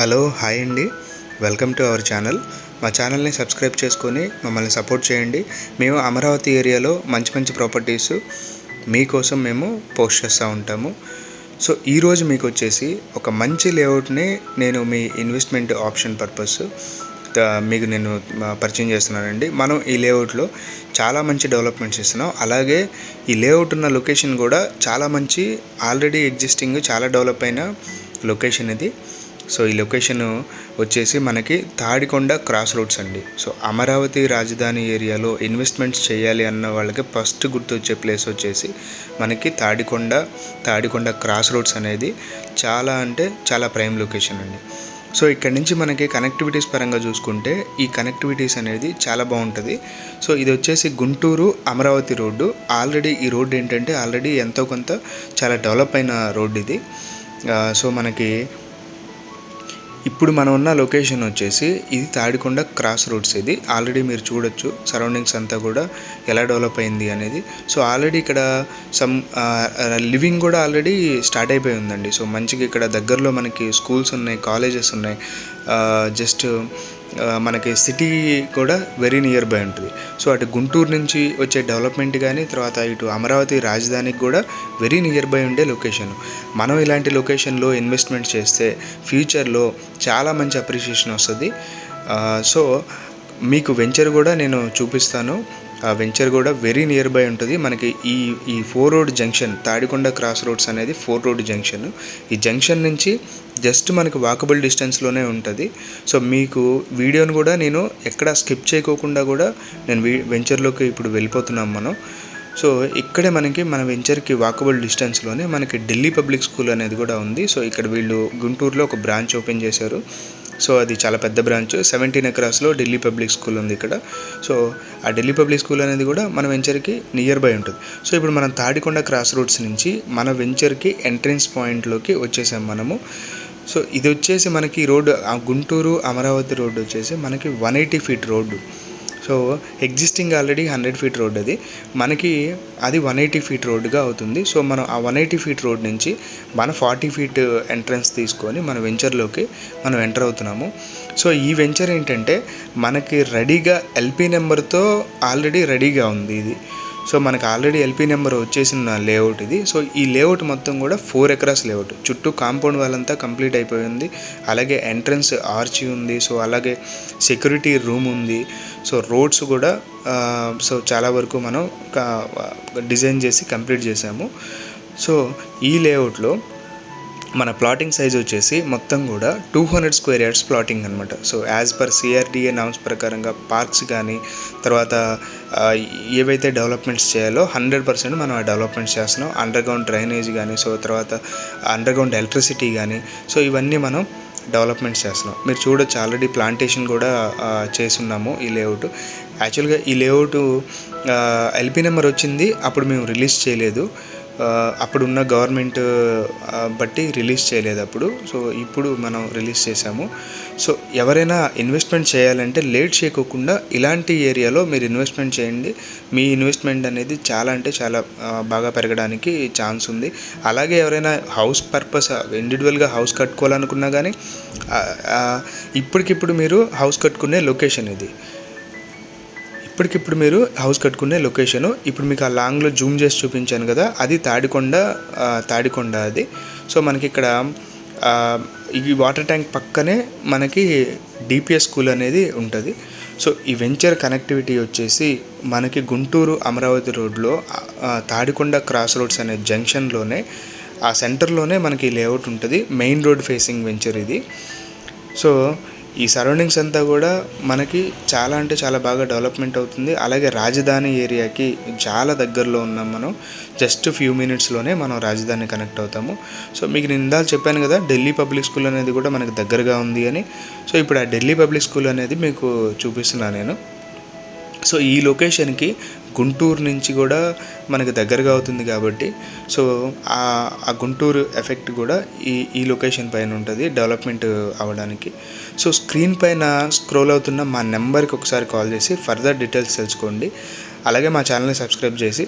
Hello hi అండి, welcome to our channel. మా ఛానల్ని సబ్స్క్రైబ్ చేసుకొని మమ్మల్ని సపోర్ట్ చేయండి. మేము అమరావతి ఏరియాలో మంచి మంచి ప్రాపర్టీస్ మీకోసం మేము పోస్ట్ చేస్తూ ఉంటాము. సో ఈరోజు మీకు వచ్చేసి ఒక మంచి లేఅవుట్ని నేను మీ ఇన్వెస్ట్మెంట్ ఆప్షన్ పర్పస్ మీకు నేను పరిచయం చేస్తున్నానండి. మనం ఈ లేఅవుట్లో చాలా మంచి డెవలప్మెంట్స్ ఇస్తున్నాం. అలాగే ఈ లేఅవుట్ ఉన్న లొకేషన్ కూడా చాలా మంచి, ఆల్రెడీ ఎగ్జిస్టింగ్ చాలా డెవలప్ అయిన లొకేషన్ ఇది. సో ఈ లొకేషన్ వచ్చేసి మనకి తాడికొండ క్రాస్ రోడ్స్ అండి. సో అమరావతి రాజధాని ఏరియాలో ఇన్వెస్ట్మెంట్స్ చేయాలి అన్న వాళ్ళకి ఫస్ట్ గుర్తొచ్చే ప్లేస్ వచ్చేసి మనకి తాడికొండ క్రాస్ రోడ్స్ అనేది చాలా అంటే చాలా ప్రైమ్ లొకేషన్ అండి. సో ఇక్కడ నుంచి మనకి కనెక్టివిటీస్ పరంగా చూసుకుంటే ఈ కనెక్టివిటీస్ అనేది చాలా బాగుంటుంది. సో ఇది వచ్చేసి గుంటూరు అమరావతి రోడ్డు. ఆల్రెడీ ఈ రోడ్డు ఏంటంటే ఆల్రెడీ ఎంతో కొంత చాలా డెవలప్ అయిన రోడ్డు ఇది. సో మనకి ఇప్పుడు మనం ఉన్న లొకేషన్ వచ్చేసి ఇది తాడికొండ క్రాస్ రోడ్స్. ఇది ఆల్రెడీ మీరు చూడొచ్చు సరౌండింగ్స్ అంతా కూడా ఎలా డెవలప్ అయింది అనేది. సో ఆల్రెడీ ఇక్కడ లివింగ్ కూడా ఆల్రెడీ స్టార్ట్ అయిపోయి ఉందండి. సో మంచిగా ఇక్కడ దగ్గరలో మనకి స్కూల్స్ ఉన్నాయి, కాలేజెస్ ఉన్నాయి. జస్ట్ మనకి సిటీ కూడా వెరీ నియర్ బై ఉంటుంది. సో అటు గుంటూరు నుంచి వచ్చే డెవలప్మెంట్ కానీ తర్వాత ఇటు అమరావతి రాజధానికి కూడా వెరీ నియర్ బై ఉండే లొకేషన్. మనం ఇలాంటి లొకేషన్లో ఇన్వెస్ట్మెంట్ చేస్తే ఫ్యూచర్లో చాలా మంచి అప్రిషియేషన్ వస్తుంది. సో మీకు వెంచర్ కూడా నేను చూపిస్తాను. ఆ వెంచర్ కూడా వెరీ నియర్ బై ఉంటుంది. మనకి ఈ 4 road junction, Tadikonda cross roads అనేది 4 రోడ్ జంక్షన్. ఈ జంక్షన్ నుంచి జస్ట్ మనకి వాకబుల్ డిస్టెన్స్లోనే ఉంటుంది. సో మీకు వీడియోని కూడా నేను ఎక్కడ స్కిప్ చేయకోకుండా కూడా నేను వెంచర్లోకి ఇప్పుడు వెళ్ళిపోతున్నాం మనం. సో ఇక్కడే మనకి మన వెంచర్కి వాకబుల్ డిస్టెన్స్లోనే మనకి ఢిల్లీ పబ్లిక్ స్కూల్ అనేది కూడా ఉంది. సో ఇక్కడ వీళ్ళు గుంటూరులో ఒక బ్రాంచ్ ఓపెన్ చేశారు. సో అది చాలా పెద్ద బ్రాంచ్, 17 ఎకరాస్లో ఢిల్లీ పబ్లిక్ స్కూల్ ఉంది ఇక్కడ. సో ఆ ఢిల్లీ పబ్లిక్ స్కూల్ అనేది కూడా మన వెంచర్కి నియర్ బై ఉంటుంది. సో ఇప్పుడు మనం తాడికొండ క్రాస్ రోడ్స్ నుంచి మన వెంచర్కి ఎంట్రన్స్ పాయింట్లోకి వచ్చేసాం మనము. సో ఇది వచ్చేసి మనకి రోడ్డు, ఆ గుంటూరు అమరావతి రోడ్డు వచ్చేసి మనకి 180 feet road. So existing already 100 feet road, అది మనకి అది 180 ఫీట్ రోడ్డుగా అవుతుంది. సో మనం ఆ 180 ఫీట్ రోడ్ నుంచి మన 40 ఫీట్ ఎంట్రన్స్ తీసుకొని మన వెంచర్లోకి మనం ఎంటర్ అవుతున్నాము. సో ఈ వెంచర్ ఏంటంటే మనకి రెడీగా ఎల్పీ నెంబర్తో ఆల్రెడీ రెడీగా ఉంది ఇది. సో మనకు ఆల్రెడీ ఎల్పీ నెంబర్ వచ్చేసిన లేఅవుట్ ఇది. సో ఈ లేఅవుట్ మొత్తం కూడా 4 ఎకరాస్ లేఅవుట్. చుట్టూ కాంపౌండ్ వాళ్ళంతా కంప్లీట్ అయిపోయింది. అలాగే ఎంట్రన్స్ ఆర్చి ఉంది. సో అలాగే సెక్యూరిటీ రూమ్ ఉంది. సో రోడ్స్ కూడా సో చాలా వరకు మనం డిజైన్ చేసి కంప్లీట్ చేసాము. సో ఈ లేఅవుట్లో మన ప్లాటింగ్ సైజ్ వచ్చేసి మొత్తం కూడా 200 స్క్వేర్ యార్డ్స్ ప్లాటింగ్ అనమాట. So as per CRDA norms ప్రకారంగా పార్క్స్ కానీ తర్వాత ఏవైతే డెవలప్మెంట్స్ చేయాలో 100% మనం ఆ డెవలప్మెంట్స్ చేస్తున్నాం. అండర్గ్రౌండ్ డ్రైనేజ్ కానీ, సో తర్వాత అండర్గ్రౌండ్ ఎలక్ట్రిసిటీ కానీ, సో ఇవన్నీ మనం డెవలప్మెంట్స్ చేస్తున్నాం. మీరు చూడొచ్చు ఆల్రెడీ ప్లాంటేషన్ కూడా చేస్తున్నాము ఈ లేఅవుట్. యాక్చువల్గా ఈ లేఅవుట్ ఎల్పీ నెంబర్ వచ్చింది, అప్పుడు మేము రిలీజ్ చేయలేదు. అప్పుడున్న గవర్నమెంట్ బట్టి రిలీజ్ చేయలేదు అప్పుడు. సో ఇప్పుడు మనం రిలీజ్ చేసాము. సో ఎవరైనా ఇన్వెస్ట్మెంట్ చేయాలంటే లేట్ చేయకోకుండా ఇలాంటి ఏరియాలో మీరు ఇన్వెస్ట్మెంట్ చేయండి. మీ ఇన్వెస్ట్మెంట్ అనేది చాలా అంటే చాలా బాగా పెరగడానికి ఛాన్స్ ఉంది. అలాగే ఎవరైనా హౌస్ పర్పస్ ఇండివిజువల్గా హౌస్ కట్టుకోవాలనుకున్నా కానీ ఇప్పటికిప్పుడు మీరు హౌస్ కట్టుకునే లొకేషన్ ఇది. ఇప్పటికిప్పుడు మీరు హౌస్ కట్టుకునే లొకేషను. ఇప్పుడు మీకు ఆ లాంగ్లో జూమ్ చేసి చూపించాను కదా, అది తాడికొండ అది. సో మనకి ఇక్కడ ఈ వాటర్ ట్యాంక్ పక్కనే మనకి డిపిఎస్ స్కూల్ అనేది ఉంటుంది. సో ఈ వెంచర్ కనెక్టివిటీ వచ్చేసి మనకి గుంటూరు అమరావతి రోడ్లో తాడికొండ క్రాస్ రోడ్స్ అనే జంక్షన్లోనే ఆ సెంటర్లోనే మనకి లేఅవుట్ ఉంటుంది. మెయిన్ రోడ్ ఫేసింగ్ వెంచర్ ఇది. సో ఈ సరౌండింగ్స్ అంతా కూడా మనకి చాలా అంటే చాలా బాగా డెవలప్మెంట్ అవుతుంది. అలాగే రాజధాని ఏరియాకి చాలా దగ్గరలో ఉన్నాం మనం. జస్ట్ ఫ్యూ మినిట్స్లోనే మనం రాజధాని కనెక్ట్ అవుతాము. సో మీకు నేను ఇందాక చెప్పాను కదా ఢిల్లీ పబ్లిక్ స్కూల్ అనేది కూడా మనకు దగ్గరగా ఉంది అని. సో ఇప్పుడు ఆ ఢిల్లీ పబ్లిక్ స్కూల్ అనేది మీకు చూపిస్తున్నాను నేను. సో ఈ లొకేషన్కి గుంటూరు నుంచి కూడా మనకు దగ్గరగా అవుతుంది కాబట్టి సో ఆ గుంటూరు ఎఫెక్ట్ కూడా ఈ లొకేషన్ పైన ఉంటుంది డెవలప్మెంట్ అవ్వడానికి. సో స్క్రీన్ పైన స్క్రోల్ అవుతున్న మా నెంబర్కి ఒకసారి కాల్ చేసి ఫర్దర్ డీటెయిల్స్ తెలుసుకోండి. అలాగే మా ఛానల్ని సబ్స్క్రైబ్ చేసి